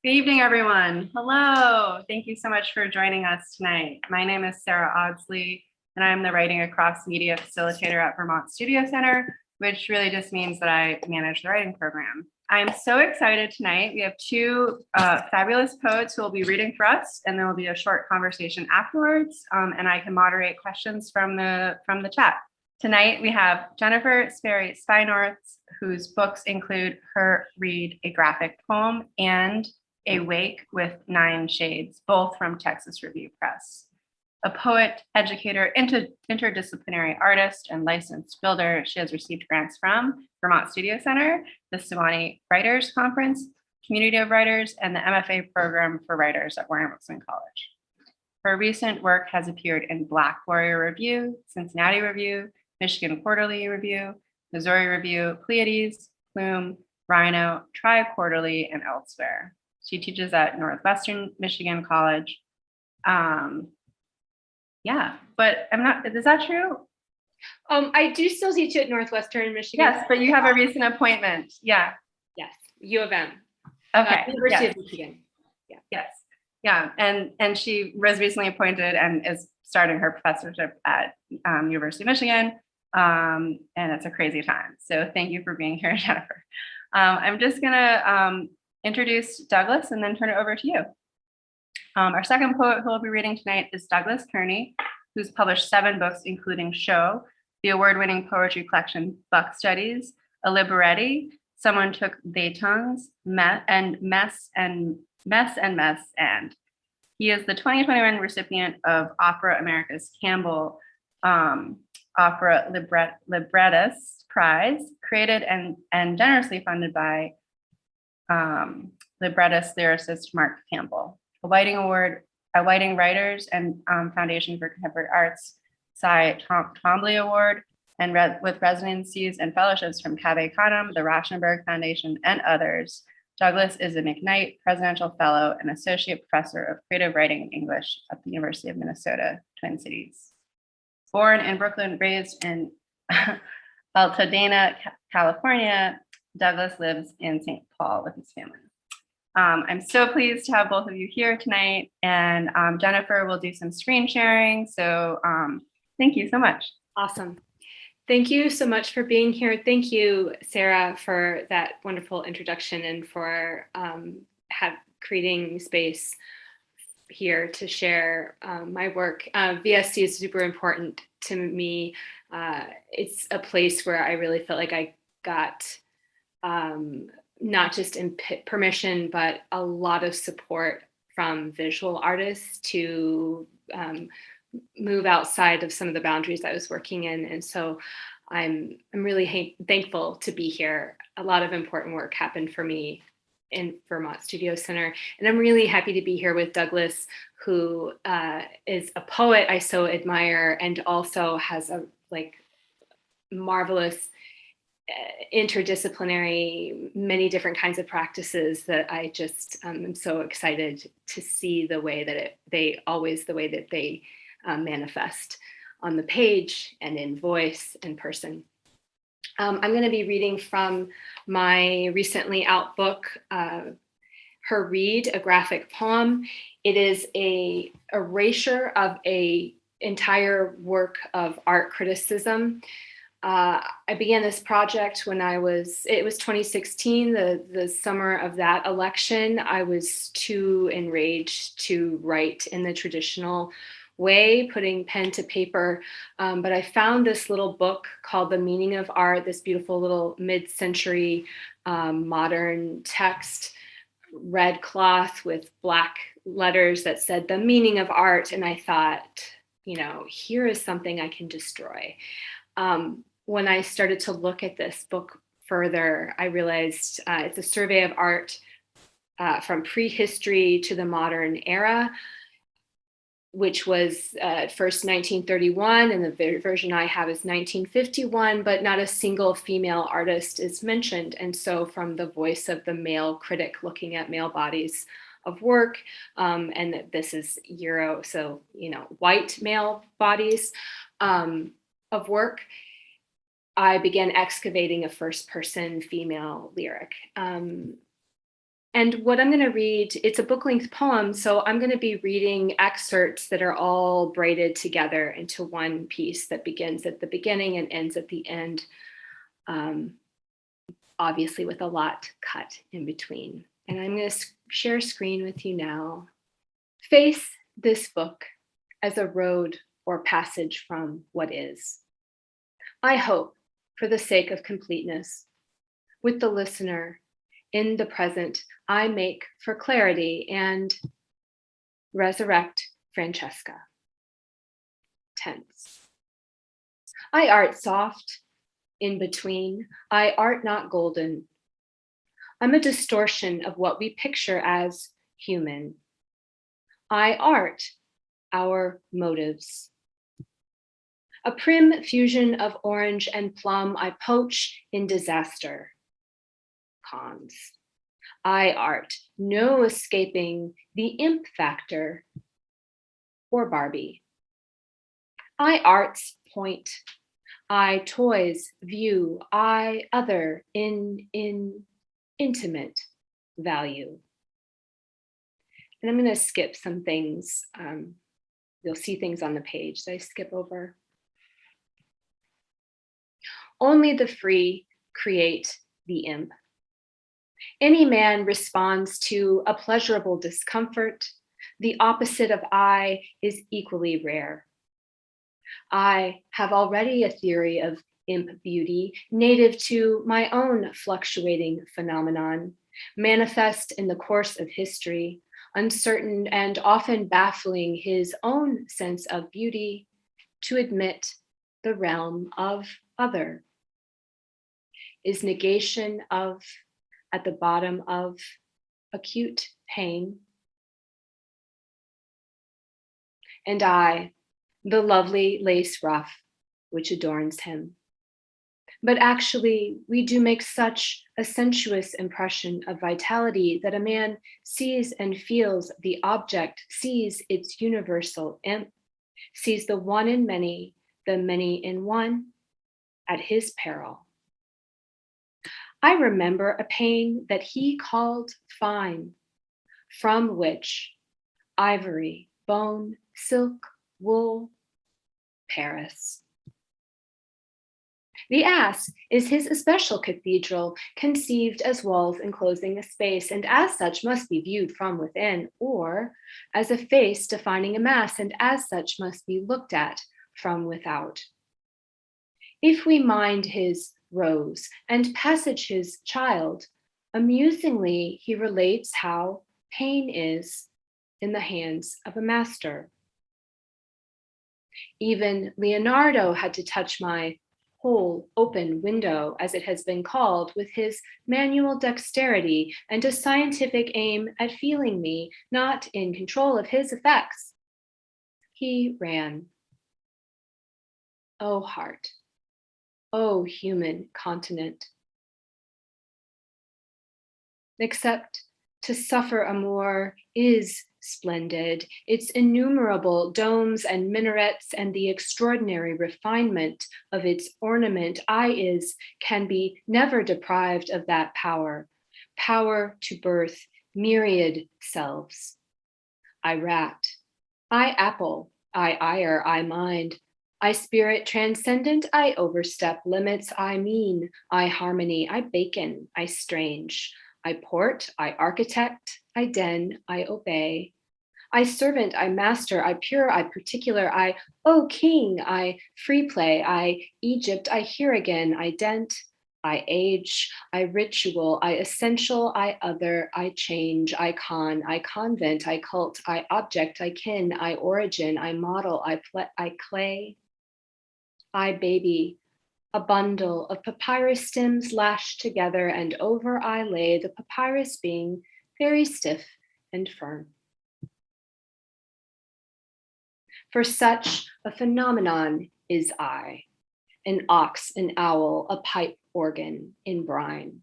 Good evening, everyone. Hello. Thank you so much for joining us tonight. My name is Sarah Audsley, and I'm the Writing Across Media Facilitator at Vermont Studio Center, which really just means that I manage the writing program. I'm so excited tonight. We have two fabulous poets who will be reading for us, and there will be a short conversation afterwards, and I can moderate questions from the chat. Tonight, we have Jennifer Sperry Steinorth, whose books include Her Read, a graphic poem, and A Wake with 9 Shades, both from Texas Review Press. A poet, educator, interdisciplinary artist, and licensed builder, she has received grants from Vermont Studio Center, the Sewanee Writers Conference, Community of Writers, and the MFA program for writers at Warren Wilson College. Her recent work has appeared in Black Warrior Review, Cincinnati Review, Michigan Quarterly Review, Missouri Review, Pleiades, Plume, Rhino, Tri-Quarterly, and elsewhere. She teaches at Northwestern Michigan College. Yeah, but I'm not, is that true? I do still teach at Northwestern Michigan. Yes, but you have a recent appointment. Yeah. Yes, U of M. Okay. University of Michigan. Yeah. Yes. Yeah, and she was recently appointed and is starting her professorship at University of Michigan. And it's a crazy time. So thank you for being here, Jennifer. I'm just gonna introduce Douglas and then turn it over to you. Our second poet who will be reading tonight is Douglas Kearney, who's published 7 books, including Show, the award-winning poetry collection Buck Studies, a libretti, Someone Took They Tongues, Mess. He is the 2021 recipient of Opera America's Campbell Opera Librettist Prize, created and generously funded by librettist lyricist Mark Campbell. A Whiting Writers and Foundation for Contemporary Arts Cy Twombly Award, and with residencies and fellowships from Cave Canem, the Rauschenberg Foundation, and others. Douglas is a McKnight Presidential Fellow and Associate Professor of Creative Writing and English at the University of Minnesota, Twin Cities. Born in Brooklyn, raised in Altadena, California, Douglas lives in St. Paul with his family. I'm so pleased to have both of you here tonight, and Jennifer will do some screen sharing. So thank you so much. Awesome. Thank you so much for being here. Thank you, Sarah, for that wonderful introduction and for creating space here to share my work. VSC is super important to me. It's a place where I really felt like I got not just in permission, but a lot of support from visual artists to move outside of some of the boundaries I was working in. And so I'm really thankful to be here. A lot of important work happened for me in Vermont Studio Center. And I'm really happy to be here with Douglas, who is a poet I so admire and also has a marvelous interdisciplinary, many different kinds of practices that I just am so excited to see the way that they manifest on the page and in voice and person. I'm going to be reading from my recently out book, Her Read, a graphic poem. It is a erasure of an entire work of art criticism. I began this project when it was 2016, the summer of that election. I was too enraged to write in the traditional way, putting pen to paper. But I found this little book called The Meaning of Art, this beautiful little mid-century modern text, red cloth with black letters that said The Meaning of Art. And I thought, here is something I can destroy. When I started to look at this book further, I realized it's a survey of art from prehistory to the modern era, which was first 1931, and the version I have is 1951, but not a single female artist is mentioned. And so from the voice of the male critic looking at male bodies of work, and this is Euro, so, white male bodies of work, I began excavating a first-person female lyric. And what I'm going to read, it's a book-length poem, so I'm going to be reading excerpts that are all braided together into one piece that begins at the beginning and ends at the end, obviously with a lot cut in between. And I'm going to share screen with you now. Face this book as a road or passage from what is. I hope, for the sake of completeness, with the listener in the present, I make for clarity and resurrect Francesca. Tense. I art soft, in between. I art not golden. I'm a distortion of what we picture as human. I art our motives. A prim fusion of orange and plum I poach in disaster. Cons. I art no escaping the imp factor or Barbie. I arts point. I toys view. I other in intimate value. And I'm going to skip some things. You'll see things on the page that I skip over. Only the free create the imp. Any man responds to a pleasurable discomfort. The opposite of I is equally rare. I have already a theory of imp beauty, native to my own fluctuating phenomenon, manifest in the course of history, uncertain and often baffling his own sense of beauty, to admit the realm of other. Is negation of at the bottom of acute pain? And I, the lovely lace ruff which adorns him. But actually, we do make such a sensuous impression of vitality that a man sees and feels the object, sees its universal imp, sees the one in many, the many in one, at his peril. I remember a pain that he called fine, from which ivory, bone, silk, wool, Paris. The ass is his especial cathedral, conceived as walls enclosing a space, and as such must be viewed from within, or as a face defining a mass, and as such must be looked at from without. If we mind his rose and passage his child, amusingly he relates how pain is in the hands of a master. Even Leonardo had to touch my whole open window, as it has been called, with his manual dexterity and a scientific aim at feeling me not in control of his effects. He ran. Oh, heart. Oh, human continent. Except to suffer amour is splendid. Its innumerable domes and minarets and the extraordinary refinement of its ornament, can be never deprived of that power, power to birth myriad selves. I rat, I apple, I ire, I mind, I spirit transcendent, I overstep limits, I mean, I harmony, I bacon, I strange, I port, I architect, I den, I obey, I servant, I master, I pure, I particular, I, O king, I free play, I Egypt, I here again, I dent, I age, I ritual, I essential, I other, I change, I con, I convent, I cult, I object, I kin, I origin, I model, I clay, I baby, a bundle of papyrus stems lashed together, and over I lay, the papyrus being very stiff and firm. For such a phenomenon is I, an ox, an owl, a pipe organ in brine.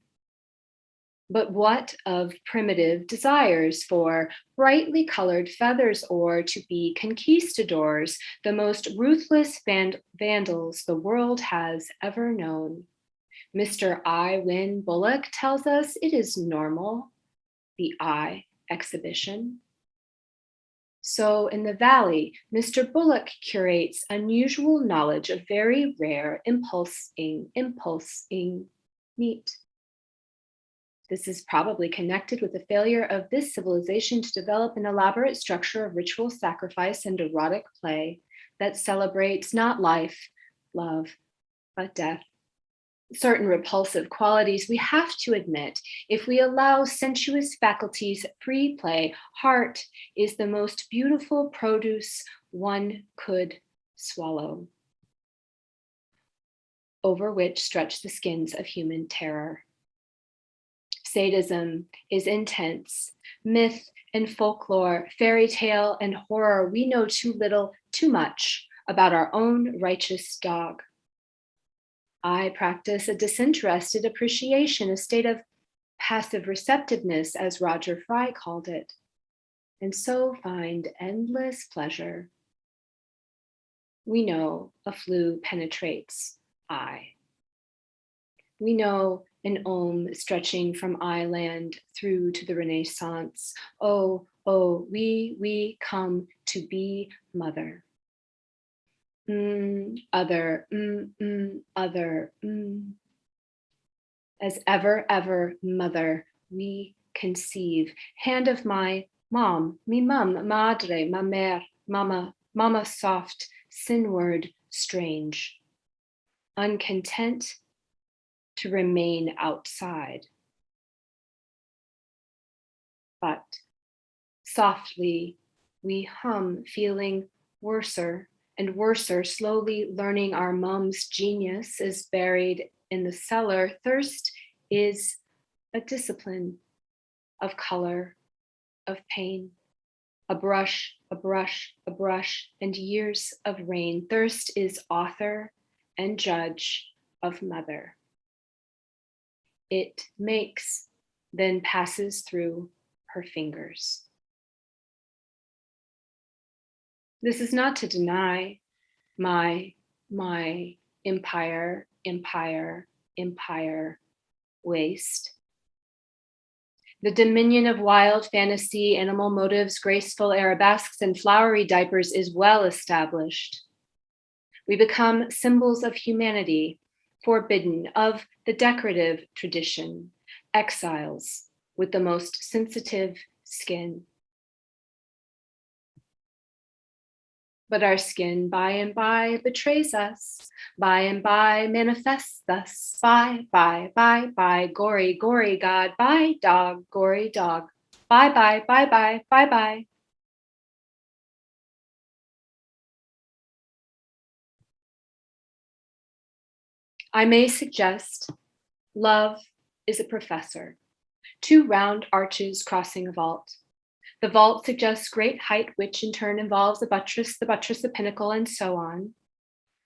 But what of primitive desires for brightly colored feathers, or to be conquistadors, the most ruthless vandals the world has ever known? Mr. I. Wynne Bullock tells us it is normal. the eye exhibition. So in the valley, Mr. Bullock curates unusual knowledge of very rare impulsing meat. This is probably connected with the failure of this civilization to develop an elaborate structure of ritual sacrifice and erotic play that celebrates not life, love, but death. Certain repulsive qualities we have to admit. If we allow sensuous faculties free play, heart is the most beautiful produce one could swallow, over which stretch the skins of human terror. Sadism is intense. Myth and folklore, fairy tale and horror, we know too little, too much about our own righteous dog. I practice a disinterested appreciation, a state of passive receptiveness, as Roger Fry called it, and so find endless pleasure. We know a flue penetrates eye. We know an Om stretching from eyeland through to the Renaissance. Oh, we come to be mother. Other. As ever, mother, we conceive. Hand of my mom, mi mum, madre, ma mère, mama soft, sinward, strange. Uncontent to remain outside. But softly we hum, feeling worser and worser, slowly learning our mum's genius is buried in the cellar. Thirst is a discipline of color, of pain, a brush, and years of rain. Thirst is author and judge of mother. It makes, then passes through her fingers. This is not to deny my empire waste. The dominion of wild fantasy, animal motives, graceful arabesques, and flowery diapers is well established. We become symbols of humanity, forbidden of the decorative tradition, exiles with the most sensitive skin. But our skin by and by betrays us, by and by manifests us, bye, gory, God, bye, dog, gory dog, bye. I may suggest love is a professor, 2 round arches crossing a vault. The vault suggests great height, which in turn involves the buttress, a pinnacle, and so on.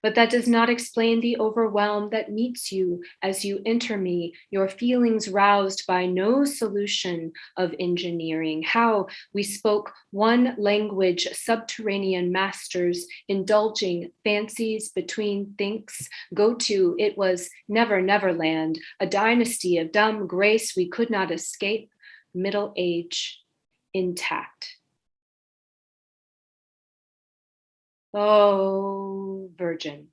But that does not explain the overwhelm that meets you as you enter me, your feelings roused by no solution of engineering. How we spoke one language, subterranean masters, indulging fancies between thinks. Go to, it was Neverland, a dynasty of dumb grace we could not escape, middle age. Intact. Oh, virgin,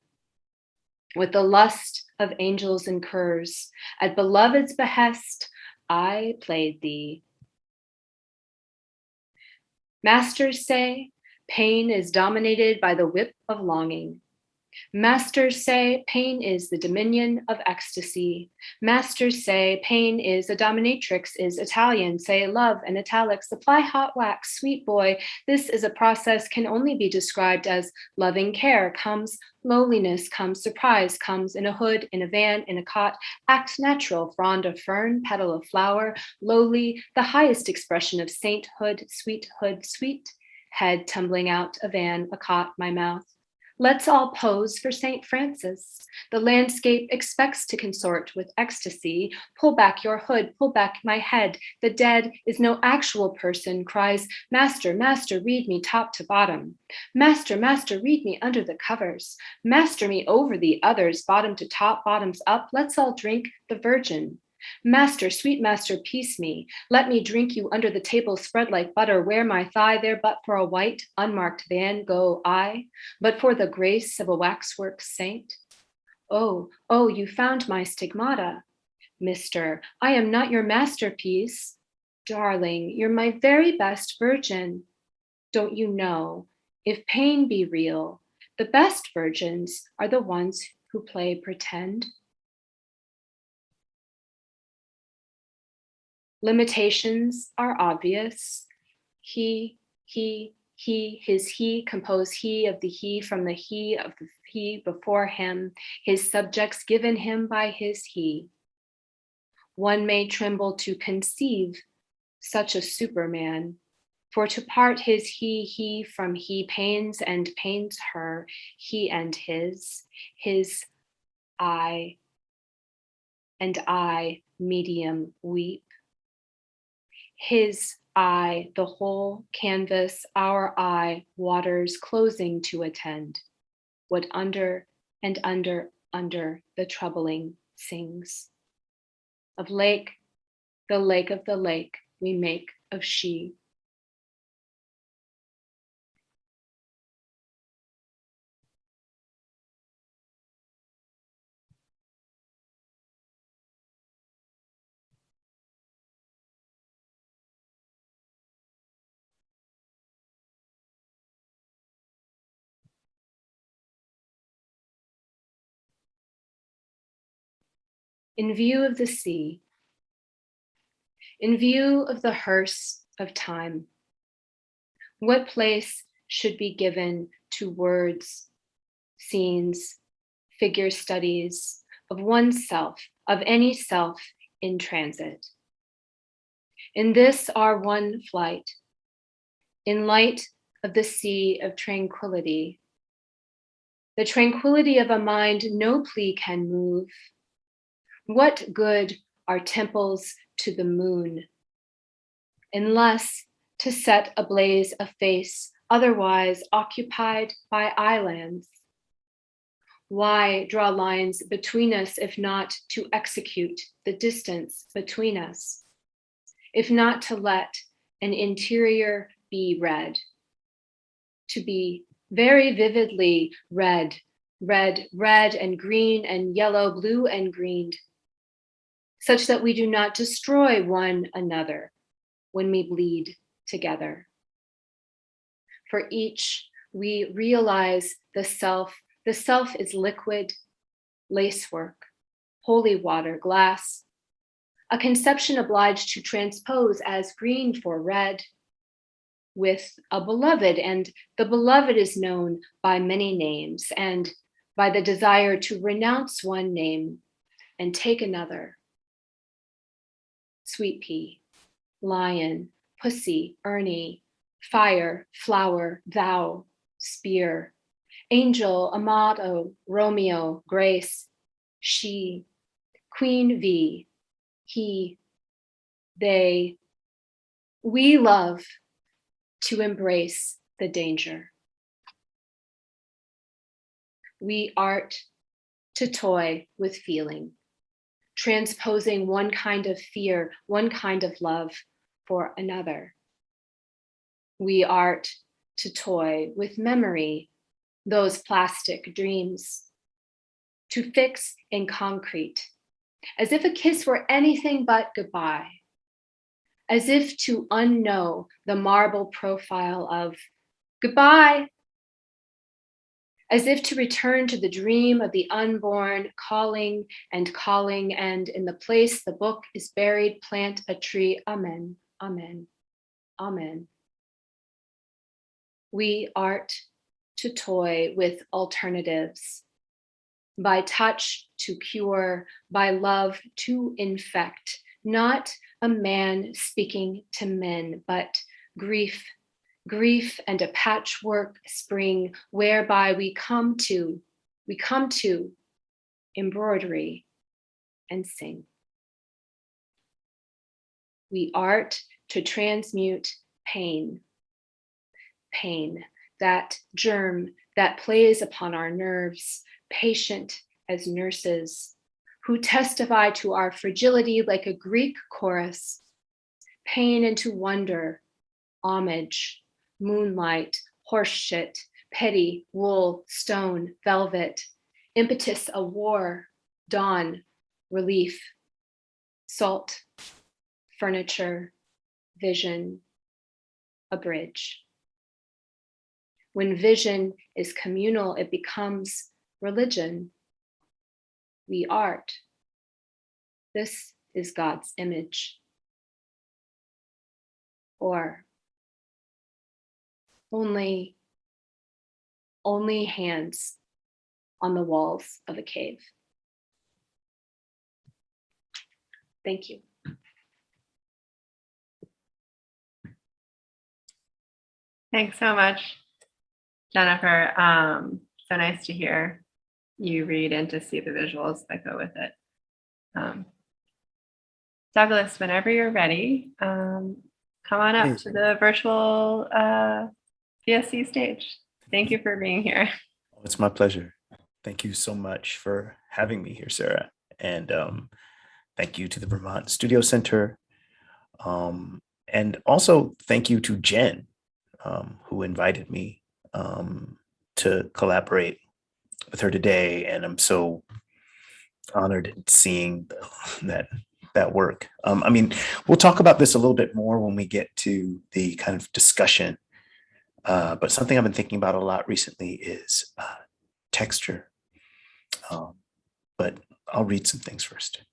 with the lust of angels and curs, at beloved's behest, I played thee. Masters say pain is dominated by the whip of longing. Masters say pain is the dominion of ecstasy. Masters say pain is a dominatrix, is Italian. Say love in italics, apply hot wax, sweet boy. This is a process can only be described as loving care. Comes lowliness, comes surprise, comes in a hood, in a van, in a cot. Act natural, frond of fern, petal of flower. Lowly, the highest expression of sainthood, sweet head tumbling out, a van, a cot, my mouth. Let's all pose for St. Francis. The landscape expects to consort with ecstasy. Pull back your hood, pull back my head. The dead is no actual person, cries, Master, Master, read me top to bottom. Master, Master, read me under the covers. Master me over the others, bottom to top, bottoms up. Let's all drink the Virgin. Master, sweet master, peace me. Let me drink you under the table spread like butter. Wear my thigh there but for a white, unmarked Van Gogh eye, but for the grace of a waxwork saint. Oh, oh, you found my stigmata. Mister, I am not your masterpiece. Darling, you're my very best virgin. Don't you know, if pain be real, the best virgins are the ones who play pretend? Limitations are obvious. He, his he, compose he of the he from the he of the he before him, his subjects given him by his he. One may tremble to conceive such a superman, for to part his he from he pains and pains her, he and his I, and I, medium, weep. His eye, the whole canvas, our eye, waters closing to attend, what under and under the troubling sings. Of lake, the lake of the lake, we make of she. In view of the sea, in view of the hearse of time, what place should be given to words, scenes, figure studies of oneself, of any self in transit? In this our one flight, in light of the sea of tranquility, the tranquility of a mind no plea can move. What good are temples to the moon, unless to set ablaze a face otherwise occupied by islands? Why draw lines between us if not to execute the distance between us, if not to let an interior be read, to be very vividly red, red, red and green and yellow, blue and green, such that we do not destroy one another when we bleed together. For each, we realize the self is liquid, lacework, holy water, glass, a conception obliged to transpose as green for red with a beloved, and the beloved is known by many names and by the desire to renounce one name and take another. Sweet pea, lion, pussy, Ernie, fire, flower, thou, spear, angel, Amado, Romeo, grace, she, queen V, he, they. We love to embrace the danger. We art to toy with feeling, transposing one kind of fear, one kind of love for another. We art to toy with memory, those plastic dreams, to fix in concrete, as if a kiss were anything but goodbye, as if to unknow the marble profile of goodbye, as if to return to the dream of the unborn, calling, and in the place the book is buried, plant a tree. Amen, amen, amen. We art to toy with alternatives, by touch to cure, by love to infect, not a man speaking to men, but grief and a patchwork spring whereby we come to embroidery and sing. We art to transmute pain, that germ that plays upon our nerves, patient as nurses, who testify to our fragility like a Greek chorus, pain into wonder, homage, moonlight, horseshit, petty, wool, stone, velvet, impetus, a war, dawn, relief, salt, furniture, vision, a bridge. When vision is communal, it becomes religion. We art. This is God's image. Or only hands on the walls of a cave. Thank you. Thanks so much, Jennifer. So nice to hear you read and to see the visuals that go with it. Douglas, whenever you're ready, come on up to the virtual VSC stage. Thank you for being here. Oh, it's my pleasure. Thank you so much for having me here, Sarah. And thank you to the Vermont Studio Center. And also thank you to Jen, who invited me to collaborate with her today. And I'm so honored seeing that work. I mean, we'll talk about this a little bit more when we get to the kind of discussion. But something I've been thinking about a lot recently is texture. But I'll read some things first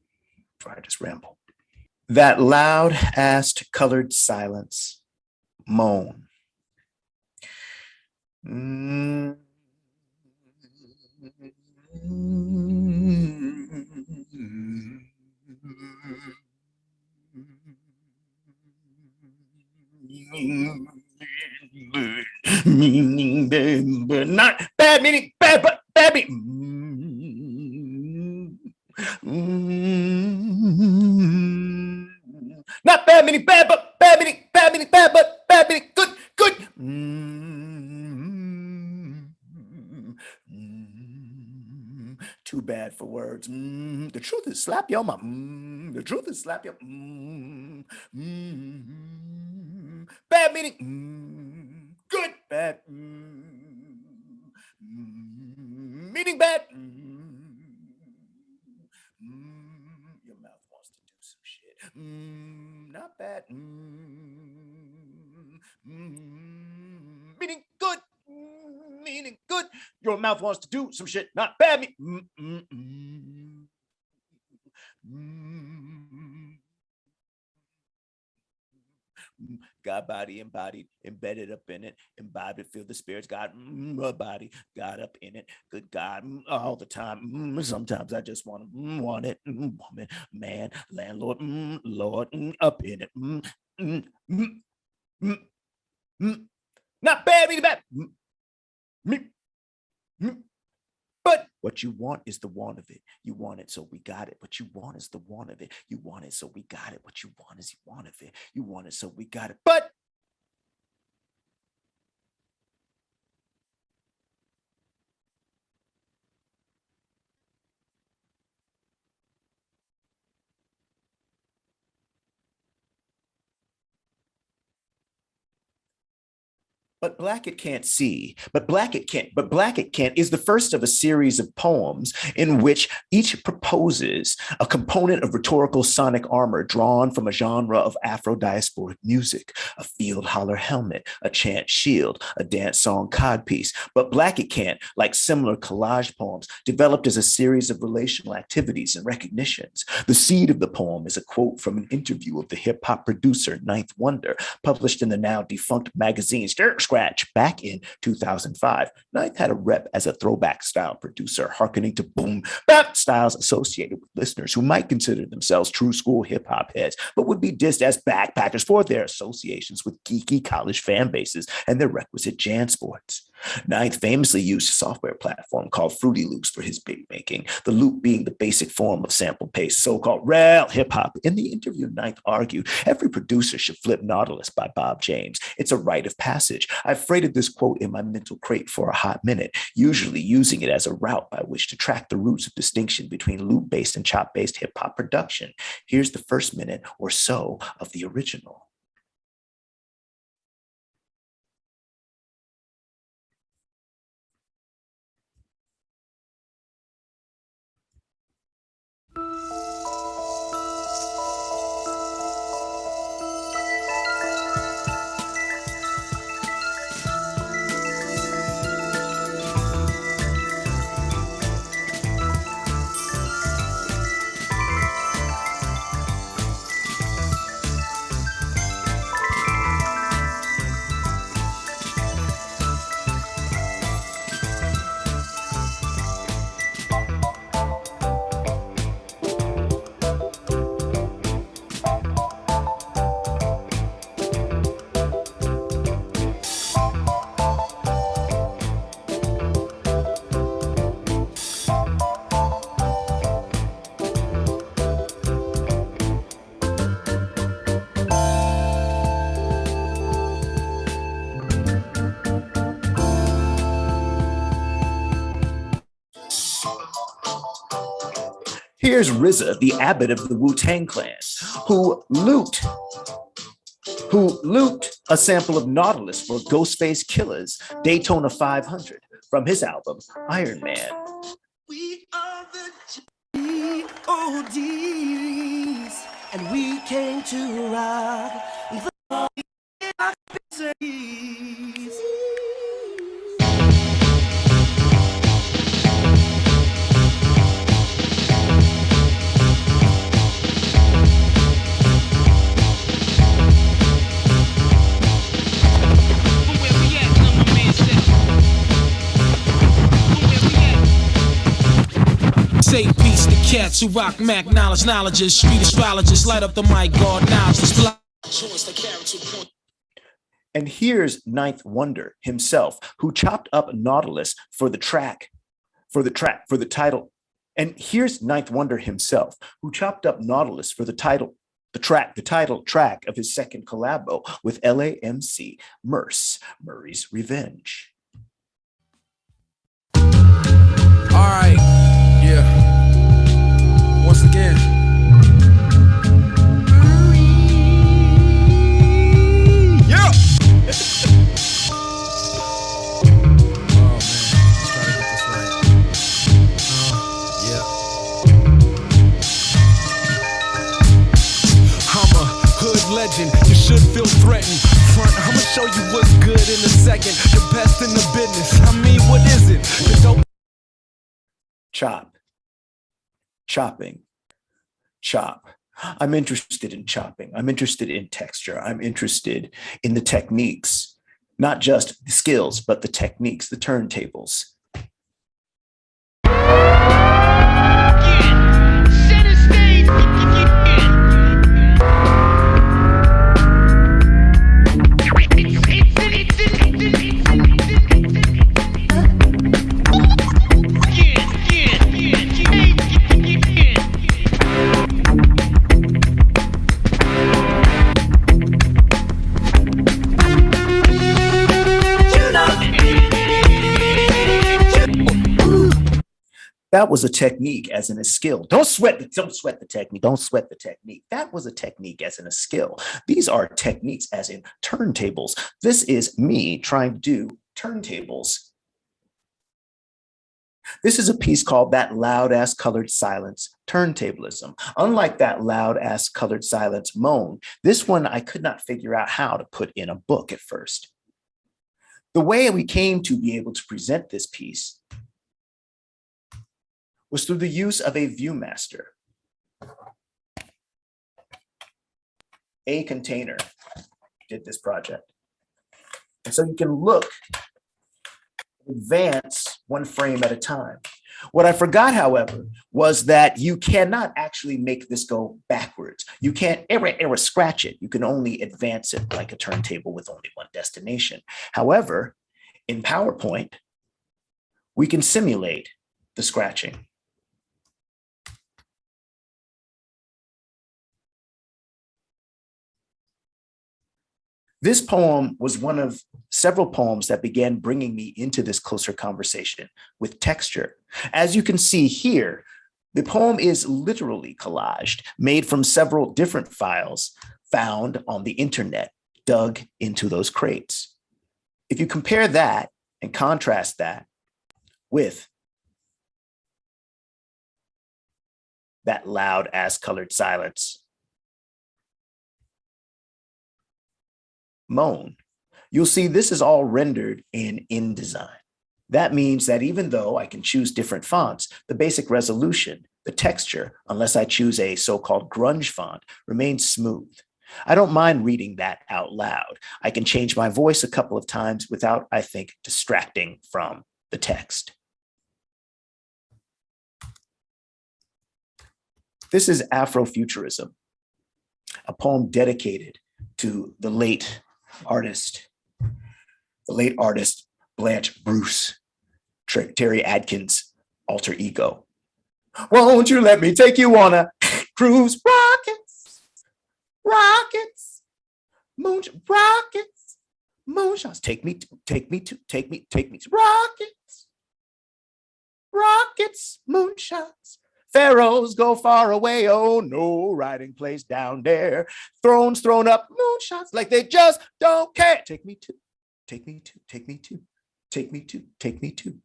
before I just ramble. That loud-assed colored silence, moan. Meaning but not bad, meaning bad, but bad meaning. Not bad meaning bad, but bad meaning bad, but bad meaning good, good. Too bad for words. The truth is slap your mom. The truth is slap your bad meaning good, bad meaning bad. Your mouth wants to do some shit. Not bad. Meaning good. Meaning good. Your mouth wants to do some shit. Not bad. God body embodied, embedded up in it, imbibed, feel the spirits, God body, God up in it, good God all the time. Sometimes I just want it, woman, man, landlord, Lord, up in it. Not bad, meaning bad. But what you want is the want of it. You want it, so we got it. What you want is the want of it. You want it, so we got it. What you want is you want of it. You want it, so we got it. But Black It Can't See, but Black It Can't is the first of a series of poems in which each proposes a component of rhetorical sonic armor drawn from a genre of Afro-diasporic music, a field holler helmet, a chant shield, a dance song codpiece. But Black It Can't, like similar collage poems, developed as a series of relational activities and recognitions. The seed of the poem is a quote from an interview of the hip-hop producer Ninth Wonder, published in the now defunct magazine Scratch back in 2005. Ninth had a rep as a throwback style producer, hearkening to boom bap styles associated with listeners who might consider themselves true school hip hop heads, but would be dissed as backpackers for their associations with geeky college fan bases and their requisite Jan sports. Ninth famously used a software platform called Fruity Loops for his beat making, the loop being the basic form of sample paste, so-called real hip-hop. In the interview, Ninth argued, every producer should flip Nautilus by Bob James. It's a rite of passage. I've freighted this quote in my mental crate for a hot minute, usually using it as a route by which to track the roots of distinction between loop-based and chop-based hip-hop production. Here's the first minute or so of the original. Here's RZA, the abbot of the Wu-Tang Clan, who looped a sample of Nautilus for Ghostface Killer's Daytona 500 from his album Iron Man. We are the G.O.Ds. and we came to rock the cities. Say peace to cats who rock Mac knowledges, street astrologists, light up the mic, God knowledge. And here's Ninth Wonder himself, who chopped up Nautilus for the title. And here's Ninth Wonder himself, who chopped up Nautilus for the title track of his second collabo with LAMC, Murray's Revenge. All right, yeah. Once again. Yeah. Oh man, let's try to get this right. Yeah. I'm a hood legend. You should feel threatened. Front, I'ma show you what's good in a second. The best in the business. I mean, what is it? The dope. Chopping. I'm interested in chopping. I'm interested in texture. I'm interested in the techniques, not just the skills, but the techniques, the turntables. Center stage. That was a technique as in a skill. Don't sweat the technique. Don't sweat the technique. That was a technique as in a skill. These are techniques as in turntables. This is me trying to do turntables. This is a piece called That Loud Ass Colored Silence, Turntablism. Unlike that loud ass colored silence moan, this one I could not figure out how to put in a book at first. The way we came to be able to present this piece was through the use of a ViewMaster, a container did this project. And so you can look, advance one frame at a time. What I forgot, however, was that you cannot actually make this go backwards. You can't ever scratch it. You can only advance it like a turntable with only one destination. However, In PowerPoint, we can simulate the scratching. This poem was one of several poems that began bringing me into this closer conversation with texture. As you can see here, the poem is literally collaged, made from several different files found on the internet, dug into those crates. If you compare that and contrast that with that loud ass colored silence, moan, you'll see this is all rendered in InDesign. That means that even though I can choose different fonts, the basic resolution, the texture, unless I choose a so-called grunge font, remains smooth. I don't mind reading that out loud. I can change my voice a couple of times without, I think, distracting from the text. This is Afrofuturism, a poem dedicated to the late artist Blanche Bruce, Terry Adkins' alter ego. Won't you let me take you on a cruise? Rockets, rockets, rockets, moonshots. Take me to rockets, rockets, moonshots. Pharaohs go far away, oh no, riding place down there. Thrones thrown up, moonshots like they just don't care. Take me to, take me to, take me to, take me to, take me to,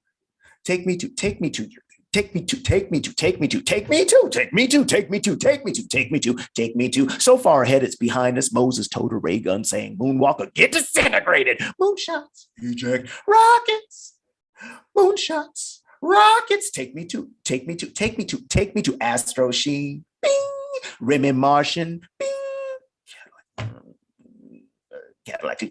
take me to, take me to, take me to, take me to, take me to, take me to, take me to, take me to, take me to, take me to, take me to. So far ahead, it's behind us. Moses told a ray gun saying, Moonwalker, get disintegrated. Moonshots, eject, rockets, moonshots. Rockets, take me to, take me to, take me to, take me to Astro Sheen, bing, Remy Martian, bing, Cadillac,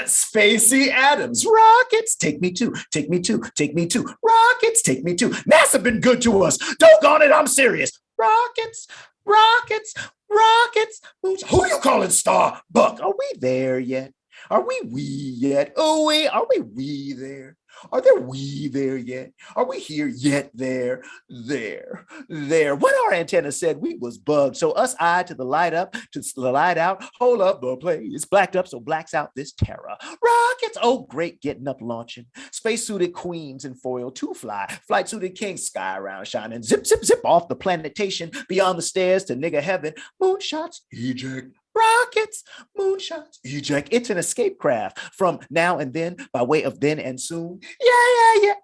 Spacey Adams, rockets, take me to, take me to, take me to, rockets, take me to. NASA been good to us. Doggone it, I'm serious. Rockets, rockets, rockets. Who you calling Starbuck? Are we there yet? Are we yet? Oh, wait, are we there? Are there we there yet? Are we here yet? There. When our antenna said we was bugged, so us eyed to the light up, to the light out, hold up the play. It's blacked up, so blacks out this terror. Rockets, oh great, getting up, launching. Space-suited queens in foil to fly. Flight-suited kings, sky around shining. Zip, zip, zip off the planetation, beyond the stairs to nigger heaven. Moonshots, eject. Rockets, moonshots, eject. It's an escape craft from now and then by way of then and soon. Yeah.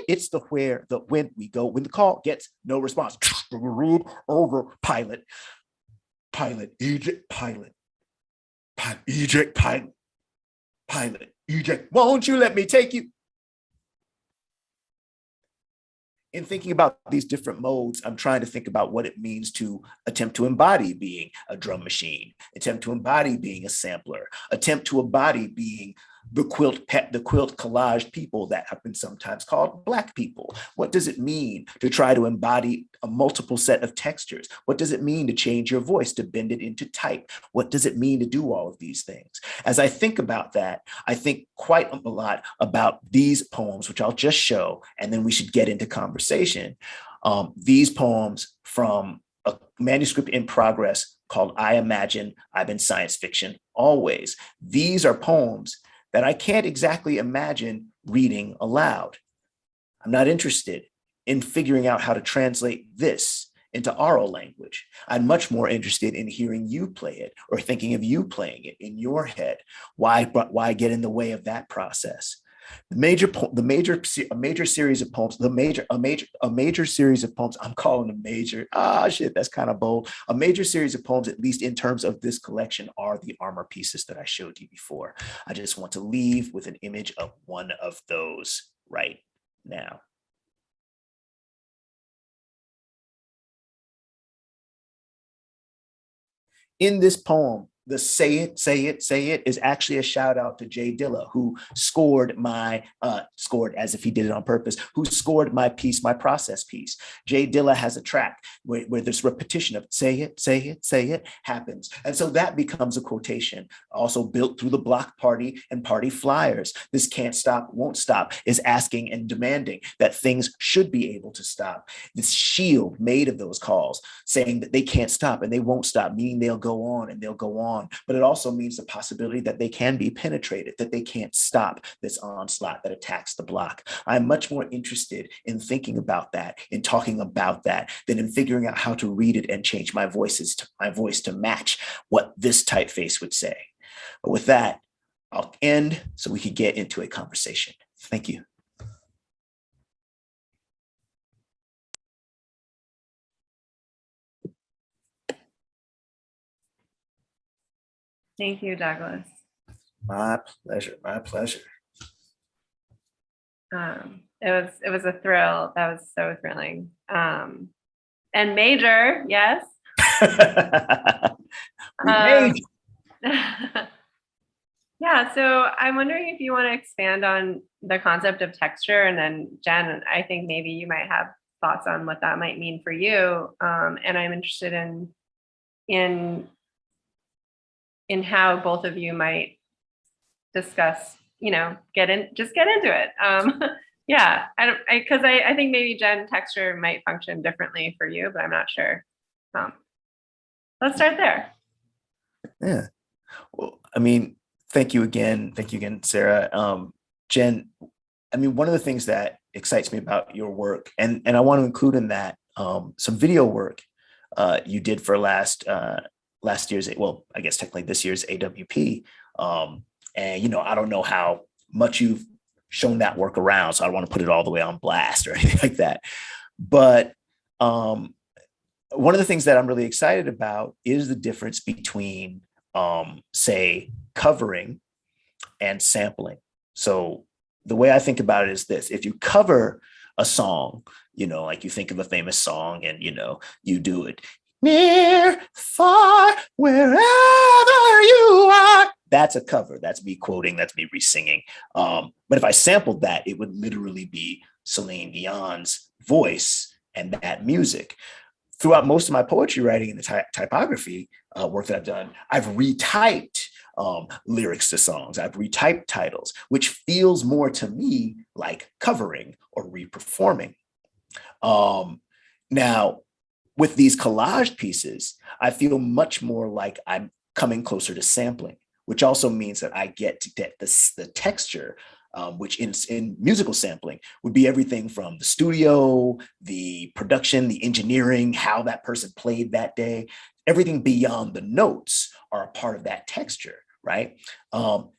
It's the where, the when we go, when the call gets no response. Read over pilot, eject, eject, eject. Won't you let me take you? In thinking about these different modes, I'm trying to think about what it means to attempt to embody being a drum machine, attempt to embody being a sampler, attempt to embody being the quilt collage people that have been sometimes called Black people. What does it mean to try to embody a multiple set of textures? What does it mean to change your voice, to bend it into type? What does it mean to do all of these things? As I think about that, I think quite a lot about these poems, which I'll just show, and then we should get into conversation. These poems from a manuscript in progress called I Imagine I've Been Science Fiction Always. These are poems that I can't exactly imagine reading aloud. I'm not interested in figuring out how to translate this into oral language. I'm much more interested in hearing you play it or thinking of you playing it in your head. Why get in the way of that process? A major series of poems, a major series of poems, I'm calling a major, that's kind of bold. A major series of poems, at least in terms of this collection, are the armor pieces that I showed you before. I just want to leave with an image of one of those right now. In this poem, the say it, say it, say it is actually a shout out to Jay Dilla, who scored scored as if he did it on purpose, who scored my piece, my process piece. Jay Dilla has a track where this repetition of say it, say it, say it happens. And so that becomes a quotation, also built through the block party and party flyers. This can't stop, won't stop is asking and demanding that things should be able to stop. This shield made of those calls saying that they can't stop and they won't stop, meaning they'll go on and they'll go on. But it also means the possibility that they can be penetrated, that they can't stop this onslaught that attacks the block. I'm much more interested in thinking about that, in talking about that, than in figuring out how to read it and change my voice to match what this typeface would say. But with that, I'll end so we could get into a conversation. Thank you. Thank you, Douglas. My pleasure. My pleasure. It was a thrill. That was so thrilling. And major, yes. Yeah, so I'm wondering if you want to expand on the concept of texture, and then Jen, I think maybe you might have thoughts on what that might mean for you. And I'm interested in how both of you might discuss, get into it. Yeah, because I think maybe Jen, texture might function differently for you, but I'm not sure. Let's start there. Yeah. Well, I mean, thank you again, Sarah. Jen, I mean, one of the things that excites me about your work, and I want to include in that some video work you did for last year's, well, I guess technically this year's AWP. And, I don't know how much you've shown that work around, so I don't want to put it all the way on blast or anything like that. But one of the things that I'm really excited about is the difference between, say, covering and sampling. So the way I think about it is this: if you cover a song, like you think of a famous song and, you do it near, far, wherever you are. That's a cover. That's me quoting. That's me re-singing. But if I sampled that, it would literally be Celine Dion's voice and that music. Throughout most of my poetry writing and the typography work that I've done, I've retyped lyrics to songs. I've retyped titles, which feels more to me like covering or re-performing. Now, with these collage pieces, I feel much more like I'm coming closer to sampling, which also means that I get to get the texture, which in musical sampling would be everything from the studio, the production, the engineering, how that person played that day. Everything beyond the notes are a part of that texture, right? And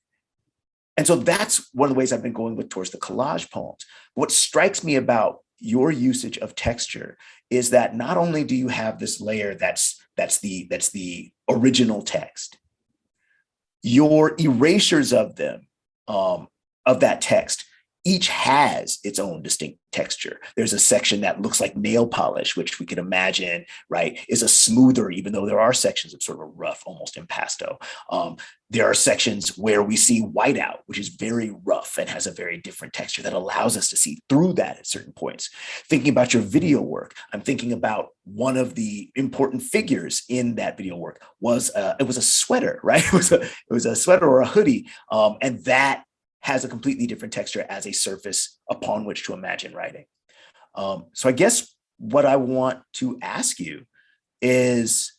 so that's one of the ways I've been going towards the collage poems. What strikes me about your usage of texture is that not only do you have this layer that's the original text, your erasures of them, of that text, each has its own distinct texture. There's a section that looks like nail polish, which we can imagine, right, is a smoother, even though there are sections of sort of rough, almost impasto. There are sections where we see whiteout, which is very rough and has a very different texture that allows us to see through that at certain points. Thinking about your video work, I'm thinking about one of the important figures in that video work was it was a sweater, right? It was a sweater or a hoodie, and that has a completely different texture as a surface upon which to imagine writing. So I guess what I want to ask you is,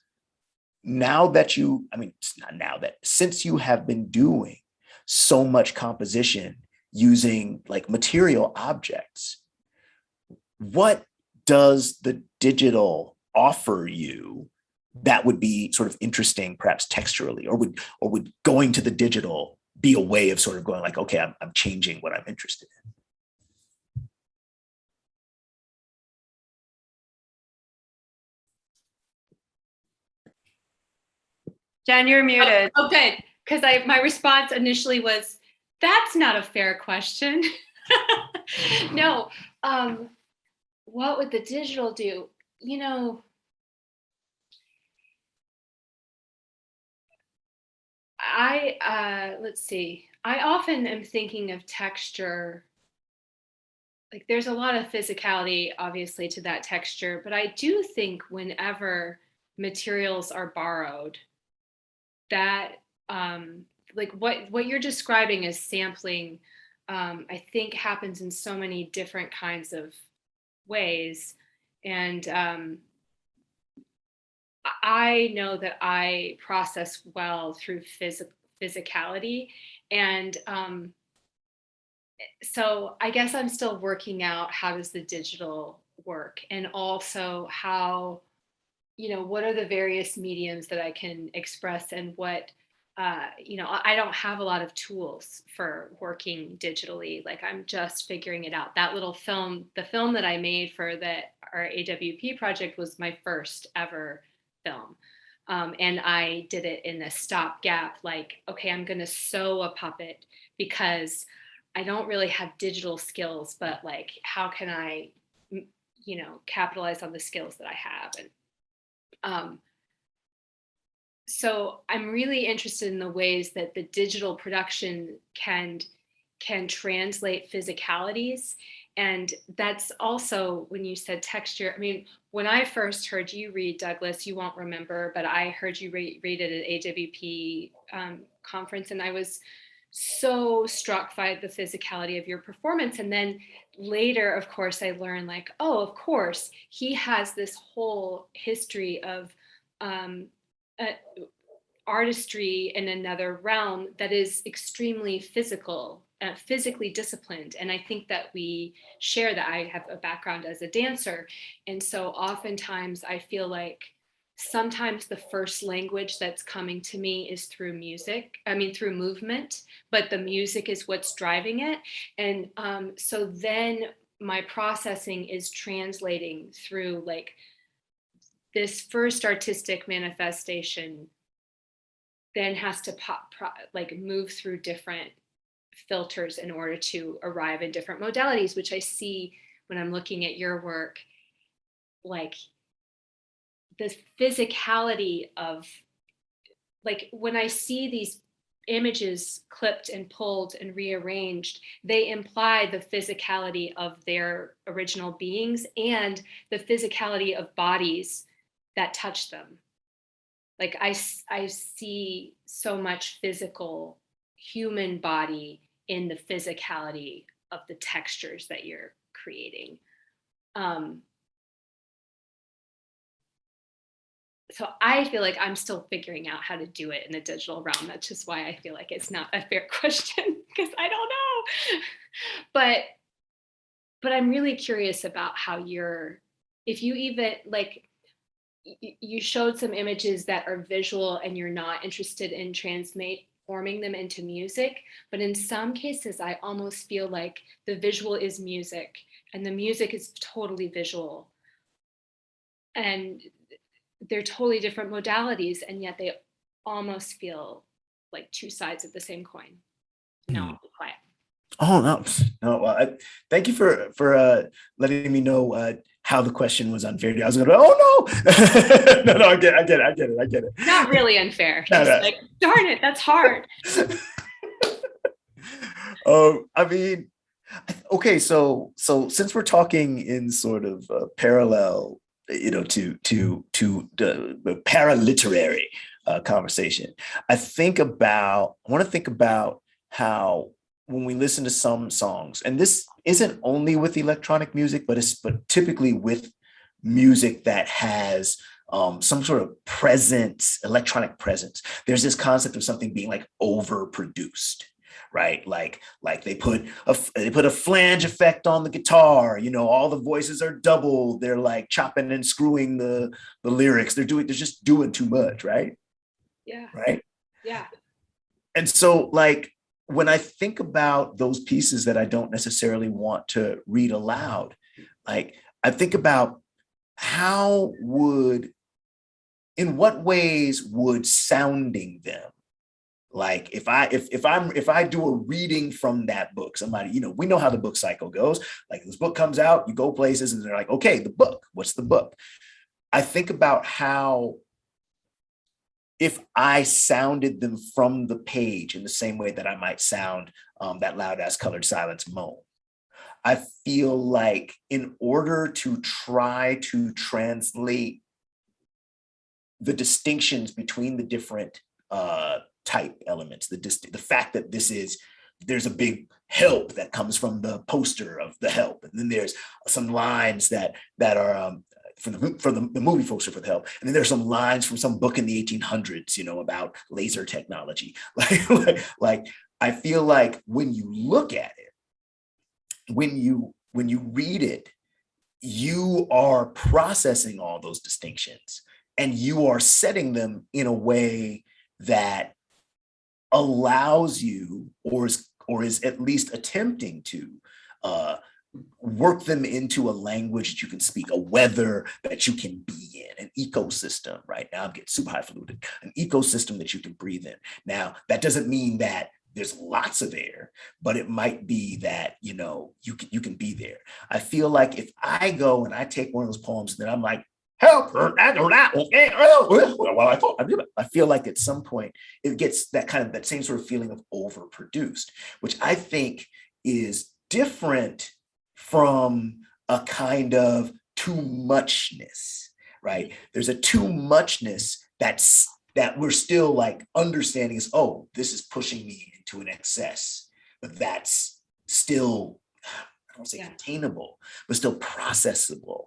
since you have been doing so much composition using like material objects, what does the digital offer you that would be sort of interesting, perhaps texturally, or would going to the digital be a way of sort of going like, okay, I'm changing what I'm interested in? Jen, you're muted. Oh, good. Because my response initially was, that's not a fair question. No. What would the digital do? let's see. I often am thinking of texture. Like there's a lot of physicality, obviously, to that texture, but I do think whenever materials are borrowed, that like what you're describing as sampling, I think happens in so many different kinds of ways. And I know that I process well through physicality. And so I guess I'm still working out how does the digital work, and also how, what are the various mediums that I can express, and what, I don't have a lot of tools for working digitally. Like I'm just figuring it out. That little film, the film that I made for our AWP project was my first ever film. And I did it in a stopgap, like, okay, I'm going to sew a puppet because I don't really have digital skills, but like, how can I, capitalize on the skills that I have? And so I'm really interested in the ways that the digital production can translate physicalities. And that's also when you said texture. I mean, when I first heard you read Douglas, you won't remember, but I heard you read it at AWP conference, and I was so struck by the physicality of your performance. And then later, of course, I learned like, oh, of course, he has this whole history of artistry in another realm that is extremely physical, physically disciplined. And I think that we share that. I have a background as a dancer. And so oftentimes I feel like sometimes the first language that's coming to me is through through movement, but the music is what's driving it. And so then my processing is translating through like this first artistic manifestation, then has to move through different filters in order to arrive in different modalities, which I see when I'm looking at your work, like the physicality of, like when I see these images clipped and pulled and rearranged, they imply the physicality of their original beings and the physicality of bodies that touch them. Like I see so much physical human body in the physicality of the textures that you're creating. So I feel like I'm still figuring out how to do it in the digital realm. That's just why I feel like it's not a fair question, because I don't know. But I'm really curious about how if you even like, you showed some images that are visual and you're not interested in transforming them into music. But in some cases, I almost feel like the visual is music and the music is totally visual. And they're totally different modalities, and yet they almost feel like two sides of the same coin. No, I'll be quiet. Oh no! Thank you for letting me know how the question was unfair. I was going to, oh no, no, I get it. Not really unfair. Just like, darn it, that's hard. I mean, okay, so since we're talking in sort of parallel, to the paraliterary conversation, I want to think about how when we listen to some songs, and this isn't only with electronic music, but typically with music that has some sort of presence, electronic presence. There's this concept of something being like overproduced, right? Like they put a flange effect on the guitar, all the voices are double. They're like chopping and screwing the lyrics. They're just doing too much, right? Yeah. Right. Yeah. And so like, when I think about those pieces that I don't necessarily want to read aloud, like I think about in what ways would sounding them, like if I do a reading from that book, somebody, we know how the book cycle goes. Like this book comes out, you go places and they're like, okay, the book, what's the book? I think about how if I sounded them from the page in the same way that I might sound that loud ass colored silence moan. I feel like in order to try to translate the distinctions between the different type elements, the fact that there's a big help that comes from the poster of the help, and then there's some lines that are from the movie poster for the help, and then there's some lines from some book in the 1800s, about laser technology. Like I feel like when you look at it, when you read it, you are processing all those distinctions, and you are setting them in a way that allows you, or is at least attempting to work them into a language that you can speak, a weather that you can be in, an ecosystem. Right now I'm getting super highfalutin, an ecosystem that you can breathe in. Now that doesn't mean that there's lots of air, but it might be that you can be there. I feel like if I go and I take one of those poems and then I'm like, help, I feel like at some point it gets that same sort of feeling of overproduced, which I think is different from a kind of too muchness, right? There's a too muchness that we're still like understanding is, oh, this is pushing me into an excess, but that's still, I don't say containable, but still processable.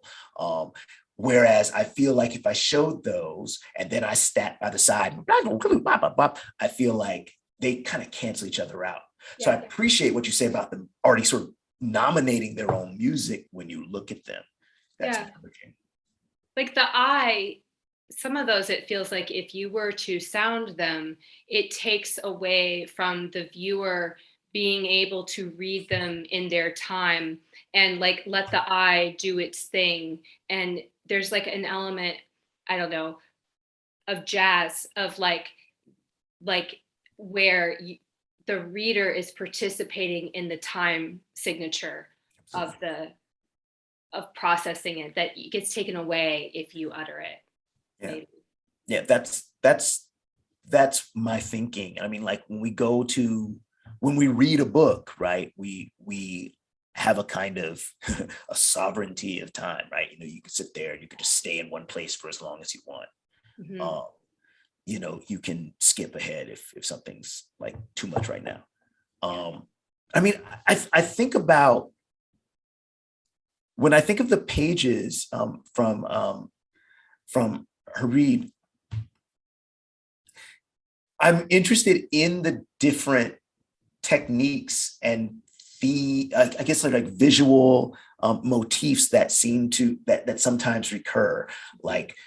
Whereas I feel like if I showed those and then I sat by the side, I feel like they kind of cancel each other out. So I appreciate what you say about them already sort of nominating their own music when you look at them. That's encouraging. Like the eye, some of those, it feels like if you were to sound them, it takes away from the viewer being able to read them in their time and like let the eye do its thing. And there's like an element, I don't know, of jazz, of like where the reader is participating in the time signature of processing it, that gets taken away if you utter it. Yeah. Maybe. Yeah, that's my thinking. I mean, like when we read a book, right, we have a kind of a sovereignty of time, right? You can sit there and you can just stay in one place for as long as you want. Mm-hmm. You can skip ahead if something's like too much right now. I mean, I think about, when I think of the pages from her read, I'm interested in the different techniques and I guess like visual motifs that seem to that sometimes recur, like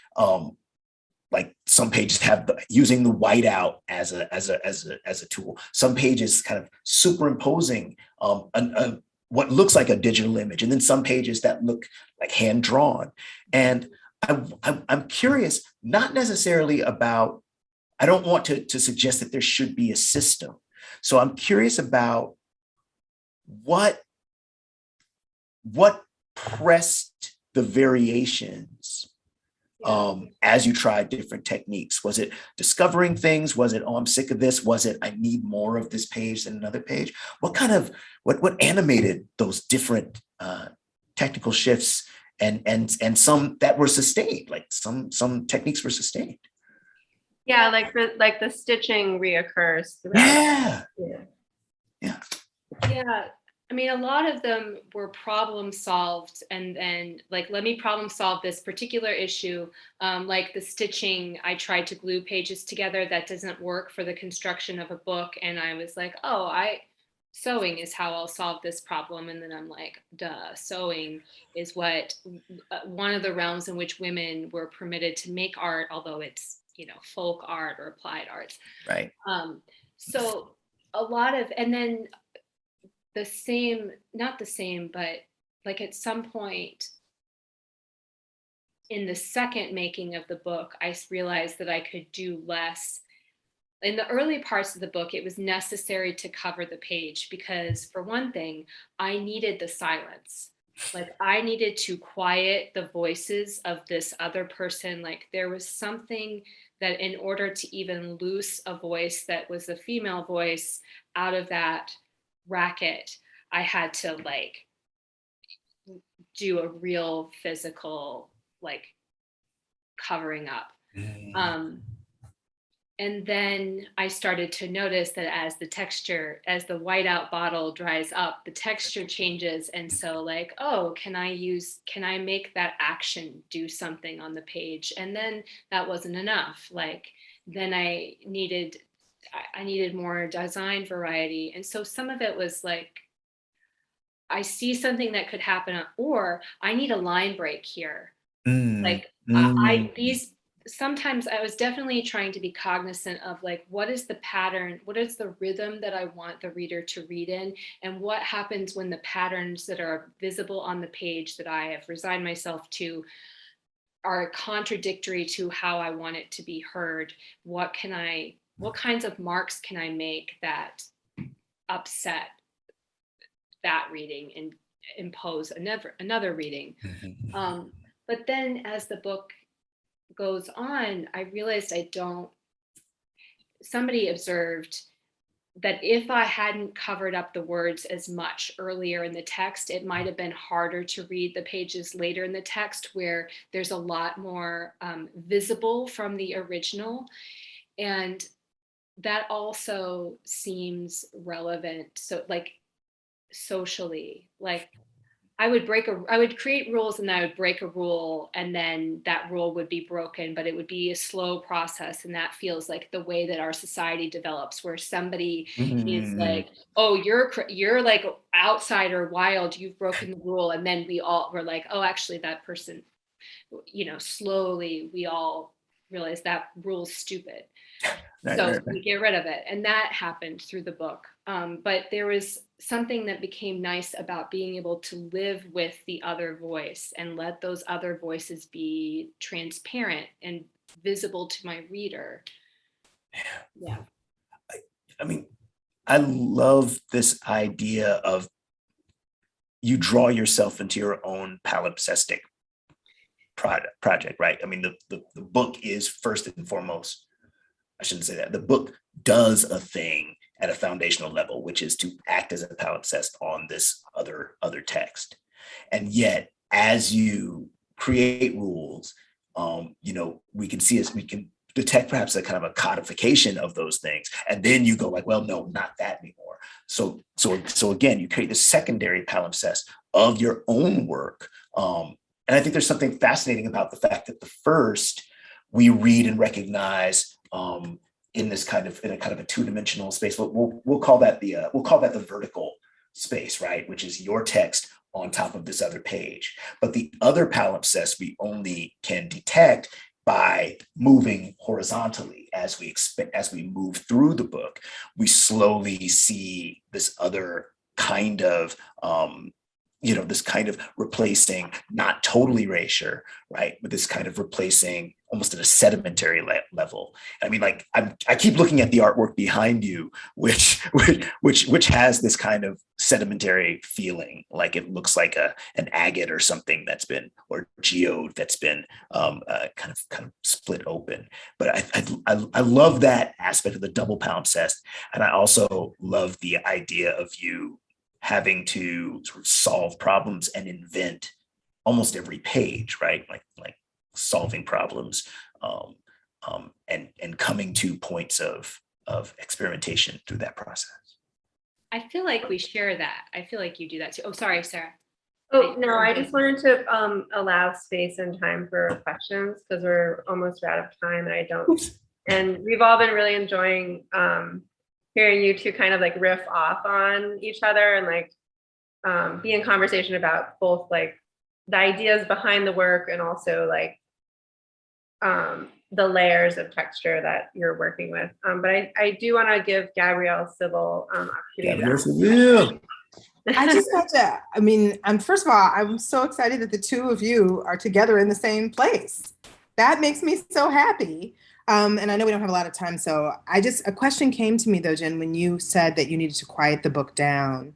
some pages have using the whiteout as a tool. Some pages kind of superimposing what looks like a digital image, and then some pages that look like hand drawn. And I'm curious, not necessarily about, I don't want to suggest that there should be a system. So I'm curious about what pressed the variations as you tried different techniques. Was it discovering things? Was it, oh, I'm sick of this? Was it, I need more of this page than another page? What animated those different technical shifts, and some that were sustained, like some techniques were sustained? Yeah, like the stitching reoccurs throughout. Yeah. I mean, a lot of them were problem solved, and like, let me problem solve this particular issue. Like the stitching, I tried to glue pages together. That doesn't work for the construction of a book. And I was like, oh, sewing is how I'll solve this problem. And then I'm like, duh, sewing is what one of the realms in which women were permitted to make art, although it's, folk art or applied arts. Right. So a lot of, and then not the same, but like at some point in the second making of the book, I realized that I could do less. In the early parts of the book, it was necessary to cover the page because, for one thing, I needed the silence. Like I needed to quiet the voices of this other person. Like there was something that in order to even loose a voice that was a female voice out of that racket, I had to like do a real physical like covering up. And then I started to notice that as the whiteout bottle dries up, the texture changes. And so like, oh, can I make that action do something on the page? And then that wasn't enough. Like, then I needed more design variety. And so some of it was like, I see something that could happen, or I need a line break here. Sometimes I was definitely trying to be cognizant of like, what is the pattern? What is the rhythm that I want the reader to read in? And what happens when the patterns that are visible on the page that I have resigned myself to are contradictory to how I want it to be heard? What kinds of marks can I make that upset that reading and impose another reading? But then as the book goes on, I realized somebody observed that if I hadn't covered up the words as much earlier in the text, it might have been harder to read the pages later in the text where there's a lot more visible from the original. And that also seems relevant. So like socially, like I would create rules and I would break a rule and then that rule would be broken, but it would be a slow process. And that feels like the way that our society develops, where somebody is like, oh, you're like outsider, wild, you've broken the rule. And then we're like, oh, actually that person, slowly we all realize that rule's stupid. So we get rid of it. And that happened through the book. But there was something that became nice about being able to live with the other voice and let those other voices be transparent and visible to my reader. Yeah. I mean, I love this idea of you draw yourself into your own palimpsestic project, right? I mean, the book is first and foremost, I shouldn't say that. The book does a thing at a foundational level, which is to act as a palimpsest on this other text. And yet, as you create rules, we can detect perhaps a kind of a codification of those things. And then you go like, well, no, not that anymore. So again, you create the secondary palimpsest of your own work. And I think there's something fascinating about the fact that the first we read and recognize in a kind of a two-dimensional space. We'll call that the vertical space, right? Which is your text on top of this other page. But the other palimpsest we only can detect by moving horizontally as we move through the book. We slowly see this other kind of this kind of replacing, not totally erasure, right? But this kind of replacing almost at a sedimentary level. I mean, like I keep looking at the artwork behind you, which has this kind of sedimentary feeling, like it looks like an agate or something or geode that's been kind of split open. But I love that aspect of the double palimpsest, and I also love the idea of you having to sort of solve problems and invent almost every page, right? Like solving problems and coming to points of experimentation through that process. I feel like we share that. I feel like you do that too. Oh, sorry, Sarah. Oh, no, I just wanted to allow space and time for questions because we're almost out of time and we've all been really enjoying hearing you two kind of like riff off on each other and like be in conversation about both like the ideas behind the work and also like the layers of texture that you're working with. But I do want to give Gabrielle Civil opportunity. I just got to, first of all, I'm so excited that the two of you are together in the same place. That makes me so happy. And I know we don't have a lot of time, so a question came to me though, Jen, when you said that you needed to quiet the book down.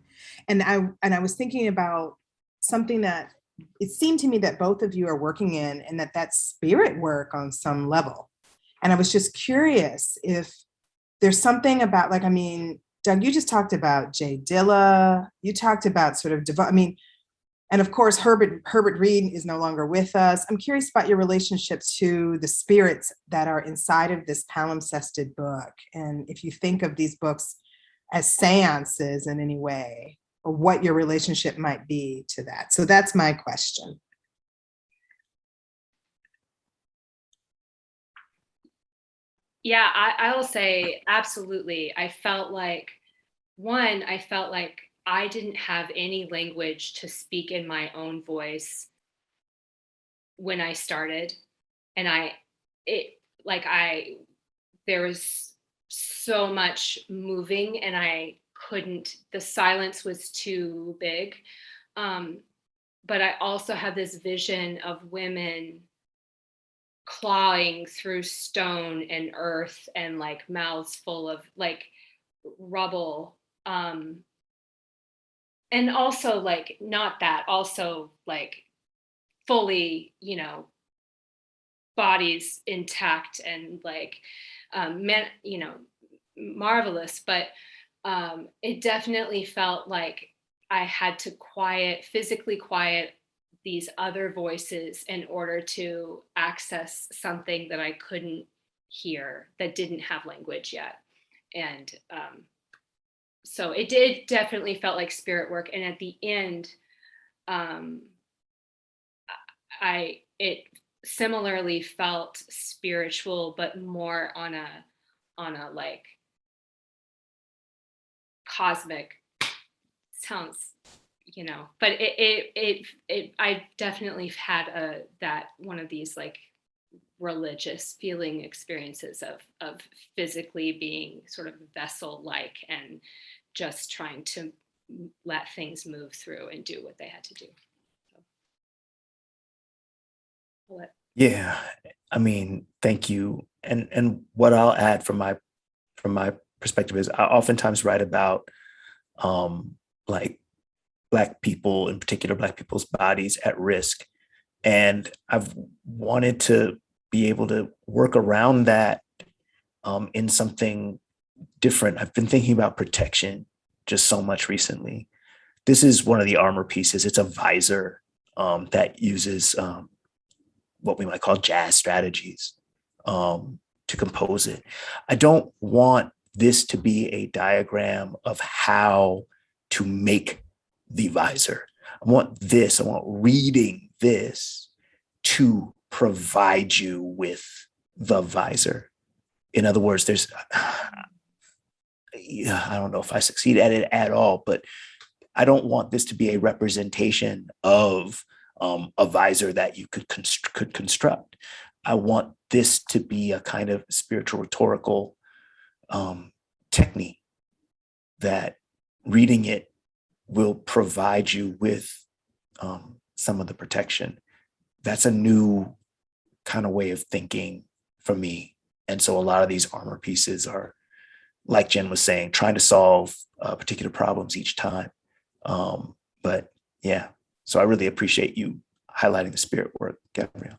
And I was thinking about something that it seemed to me that both of you are working in, and that's spirit work on some level. And I was just curious if there's something about, like, I mean, Doug, you just talked about Jay Dilla, you talked about sort of, and of course, Herbert Reed is no longer with us. I'm curious about your relationship to the spirits that are inside of this palimpsested book. And if you think of these books as seances in any way, or what your relationship might be to that. So that's my question. Yeah, I will say absolutely. I felt like I didn't have any language to speak in my own voice when I started. And there was so much moving and the silence was too big. But I also had this vision of women clawing through stone and earth and like mouths full of like rubble. And also like, not that, also like fully, bodies intact and like, marvelous. But it definitely felt like I had to physically quiet these other voices in order to access something that I couldn't hear, that didn't have language yet. And so it definitely felt like spirit work. And at the end, it similarly felt spiritual, but more on a like cosmic, sounds, but I definitely had that one of these like religious feeling experiences of physically being sort of vessel-like and just trying to let things move through and do what they had to do. So, Yeah, I mean, thank you. And what I'll add from my perspective is I oftentimes write about like Black people, in particular Black people's bodies at risk. And I've wanted to be able to work around that in something different. I've been thinking about protection just so much recently. This is one of the armor pieces. It's a visor that uses what we might call jazz strategies to compose it. I don't want this to be a diagram of how to make the visor. I want reading this to provide you with the visor. In other words, I don't know if I succeed at it at all, but I don't want this to be a representation of a visor that you could construct. I want this to be a kind of spiritual rhetorical technique that reading it will provide you with some of the protection. That's a new kind of way of thinking for me. And so a lot of these armor pieces are, like Jen was saying, trying to solve particular problems each time. But yeah, so I really appreciate you highlighting the spirit work, Gabrielle.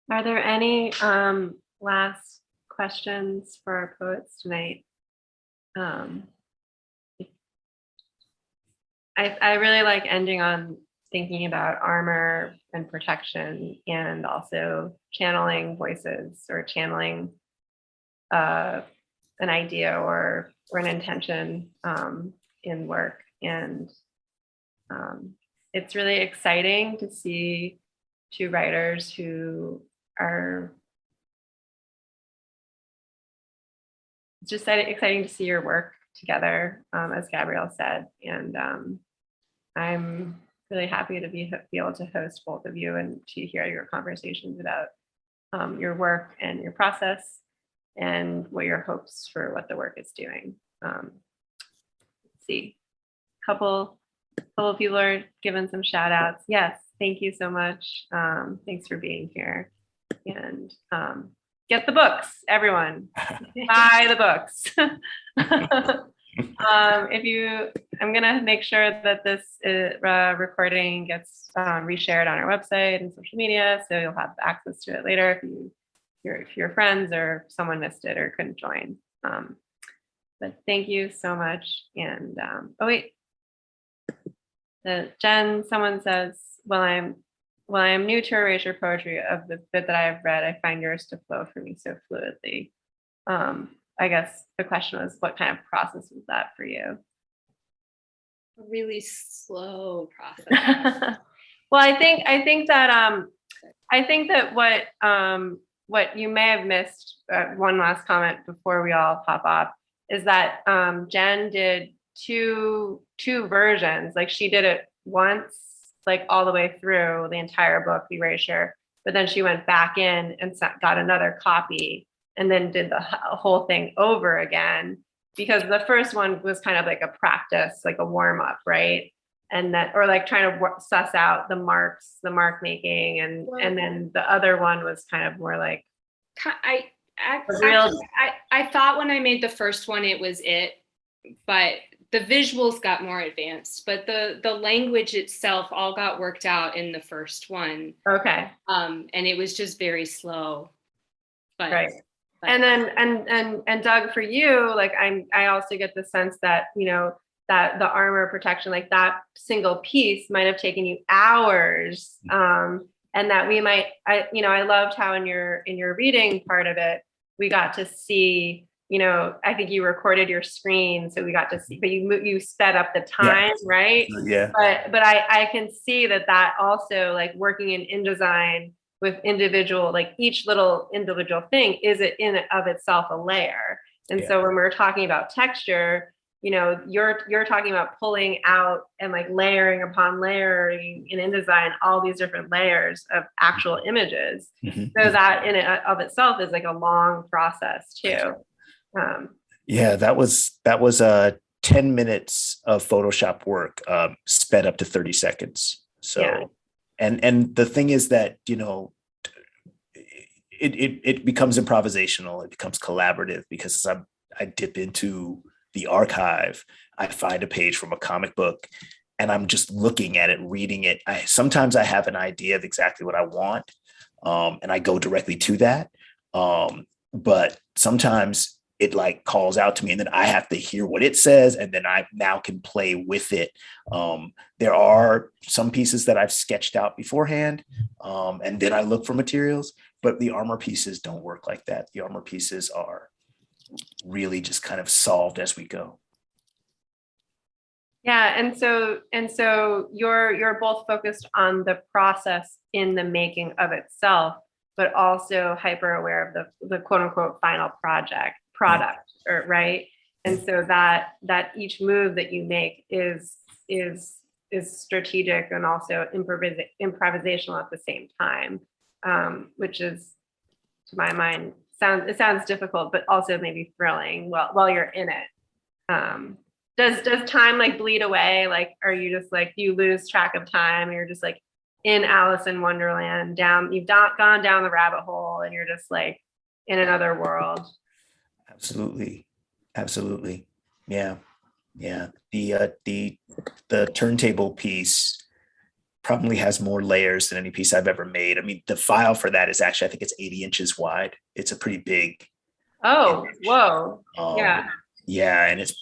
Are there any last questions for our poets tonight? I really like ending on thinking about armor and protection, and also channeling voices or channeling an idea or an intention in work. And it's really exciting to see two writers who are just exciting to see your work together, as Gabrielle said. And I'm really happy to be able to host both of you and to hear your conversations about your work and your process and what your hopes for what the work is doing. Let's see, a couple of people are giving some shout outs. Yes, thank you so much. Thanks for being here. And get the books, everyone. Buy the books. I'm gonna make sure that this recording gets reshared on our website and social media, so you'll have access to it later if your friends or someone missed it or couldn't join. But thank you so much. And oh wait, Jen, someone says, well, I am new to erasure poetry. Of the bit that I have read, I find yours to flow for me so fluidly. I guess the question was, what kind of process was that for you? A really slow process. Well, I think that what you may have missed, one last comment before we all pop off, is that Jen did two versions. Like, she did it once, like all the way through the entire book, Erasure, but then she went back in and got another copy and then did the whole thing over again, because the first one was kind of like a practice, like a warm up, right? And that, or like trying to suss out the mark making, and then the other one was kind of more like I thought when I made the first one it was it, but the visuals got more advanced, but the language itself all got worked out in the first one. Okay. And it was just very slow. But, right. But. And then and Doug, for you, like I also get the sense that, that the armor protection, like that single piece might have taken you hours. And that we might, I loved how in your reading part of it, we got to see, I think you recorded your screen, so we got to see, but you sped up the time, right? Yeah. But I can see that also, like, working in InDesign with individual, like each little individual thing is it in of itself a layer. And so when we're talking about texture, you're talking about pulling out and like layering upon layering in InDesign, all these different layers of actual images. So that in and of itself is like a long process too. That was 10 minutes of Photoshop work, sped up to 30 seconds. So, and the thing is that, it becomes improvisational, it becomes collaborative, because as I dip into the archive, I find a page from a comic book and I'm just looking at it, reading it. Sometimes I have an idea of exactly what I want, and I go directly to that. But sometimes it like calls out to me and then I have to hear what it says, and then I now can play with it. There are some pieces that I've sketched out beforehand, and then I look for materials, but the armor pieces don't work like that. The armor pieces are really just kind of solved as we go. Yeah, and so you're both focused on the process in the making of itself, but also hyper aware of the quote unquote final product, or right. And so that each move that you make is strategic and also improvisational at the same time, which is, to my mind, sounds difficult, but also maybe thrilling while you're in it. Does time like bleed away? Like, are you just like, you lose track of time? You're just like in Alice in Wonderland, you've gone down the rabbit hole and you're just like in another world. Absolutely. Yeah. The turntable piece probably has more layers than any piece I've ever made. I mean, the file for that is actually, I think it's 80 inches wide. It's a pretty big. Oh, image. Whoa. Yeah. And it's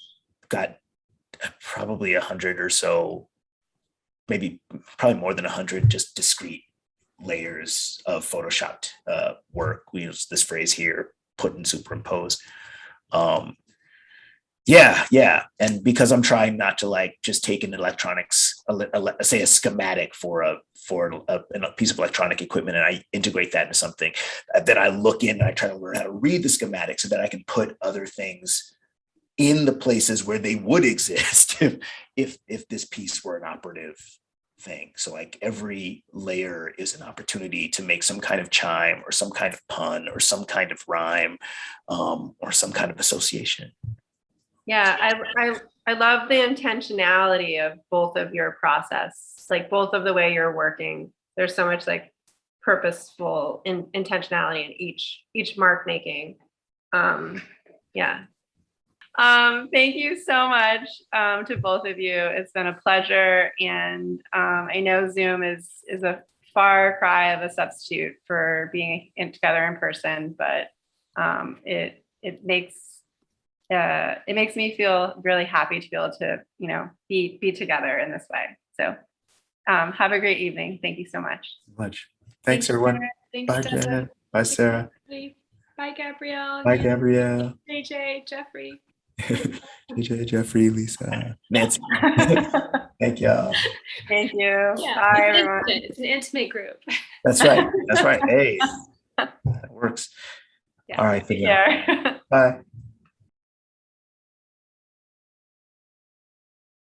got probably 100 or so, probably more than 100 just discrete layers of Photoshopped work. We use this phrase here, put and superimpose. And because I'm trying not to like just take an electronics, say a schematic for a piece of electronic equipment, and I integrate that into something, then I look in and I try to learn how to read the schematic so that I can put other things in the places where they would exist if this piece were an operative thing. So like every layer is an opportunity to make some kind of chime or some kind of pun or some kind of rhyme, or some kind of association. Yeah, I love the intentionality of both of your process, like both of the way you're working. There's so much like purposeful intentionality in each mark making. Thank you so much to both of you. It's been a pleasure, and I know Zoom is a far cry of a substitute for being together in person, but it makes me feel really happy to be able to be together in this way. So have a great evening. Thank you so much. Thanks, everyone. Thanks, Bye, Deb. Janet. Bye, Sarah. Bye, Gabrielle. Bye, Gabrielle. JJ, Jeffrey. JJ, Jeffrey, Lisa, Nancy. Thank y'all. Thank you. Yeah, Bye, everyone. it's an intimate group. That's right. That's right. Hey, that works. Yeah. All right. Yeah. Bye.